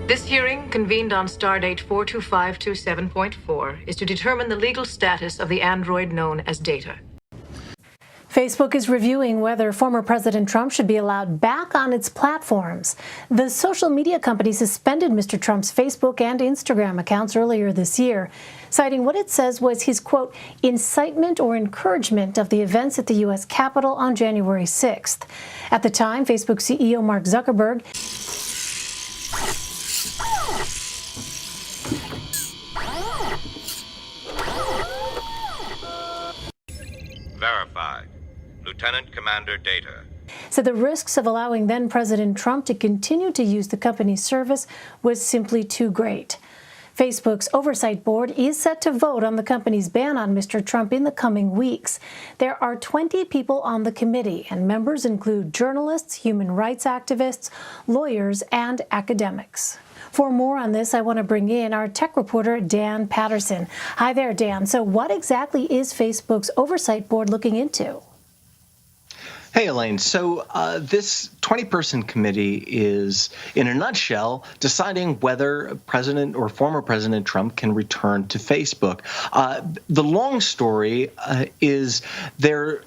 This hearing, convened on stardate 42527.4, is to determine the legal status of the android known as Data. Facebook is reviewing whether former President Trump should be allowed back on its platforms. The social media company suspended Mr. Trump's Facebook and Instagram accounts earlier this year, citing what it says was his, quote, incitement or encouragement of the events at the U.S. Capitol on January 6th. At the time, Facebook CEO Mark Zuckerberg verified. Lieutenant Commander Data said the risks of allowing then-President Trump to continue to use the company's service was simply too great. Facebook's oversight board is set to vote on the company's ban on Mr. Trump in the coming weeks. There are 20 people on the committee, and members include journalists, human rights activists, lawyers, and academics. For more on this, I want to bring in our tech reporter, Dan Patterson. Hi there, Dan. So what exactly is Facebook's oversight board looking into? Hey, Elaine. So this 20-person committee is, in a nutshell, deciding whether President or former President Trump can return to Facebook. The long story is they're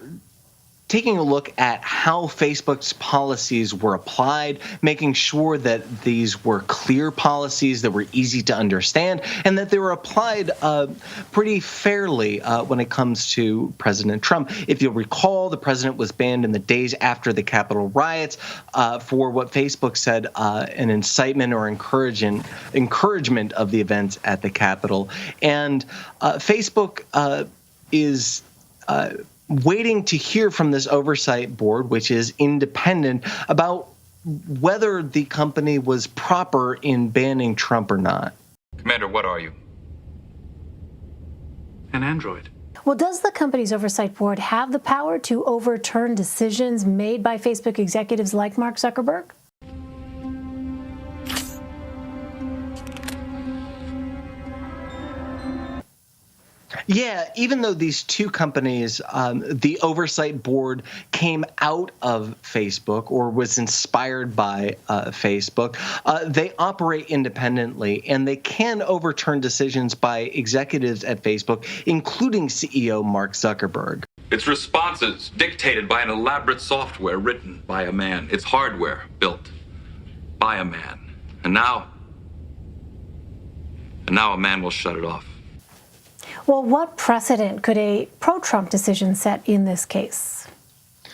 taking a look at how Facebook's policies were applied, making sure that these were clear policies that were easy to understand, and that they were applied pretty fairly when it comes to President Trump. If you'll recall, the president was banned in the days after the Capitol riots for what Facebook said an incitement or encouragement of the events at the Capitol. And Facebook is waiting to hear from this oversight board, which is independent, about whether the company was proper in banning Trump or not. Commander, what are you? An android. Well, does the company's oversight board have the power to overturn decisions made by Facebook executives like Mark Zuckerberg? Yeah, even though these two companies, the oversight board came out of Facebook or was inspired by Facebook, they operate independently, and they can overturn decisions by executives at Facebook, including CEO Mark Zuckerberg. Its responses dictated by an elaborate software written by a man. Its hardware built by a man. And now a man will shut it off. Well, what precedent could a pro-Trump decision set in this case?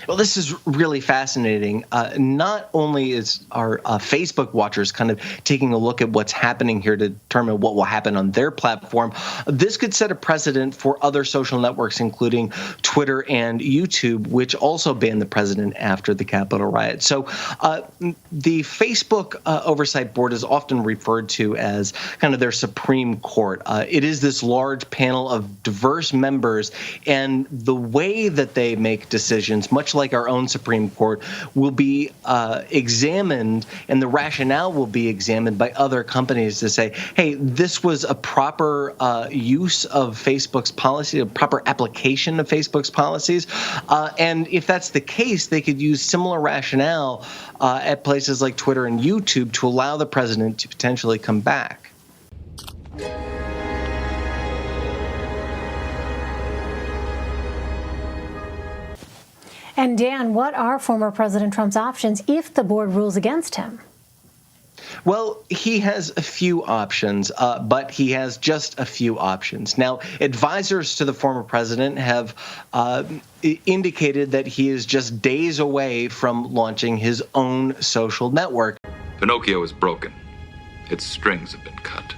Well, this is really fascinating. Not only are Facebook watchers kind of taking a look at what's happening here to determine what will happen on their platform, this could set a precedent for other social networks, including Twitter and YouTube, which also banned the president after the Capitol riot. So the Facebook Oversight Board is often referred to as kind of their Supreme Court. It is this large panel of diverse members, and the way that they make decisions, much like our own Supreme Court, will be examined, and the rationale will be examined by other companies to say, hey, this was a proper use of Facebook's policy, a proper application of Facebook's policies. And if that's the case, they could use similar rationale at places like Twitter and YouTube to allow the president to potentially come back. And Dan, what are former President Trump's options if the board rules against him? Well, he has a few options, but he has just a few options. Now, advisors to the former president have indicated that he is just days away from launching his own social network. Pinocchio is broken. Its strings have been cut.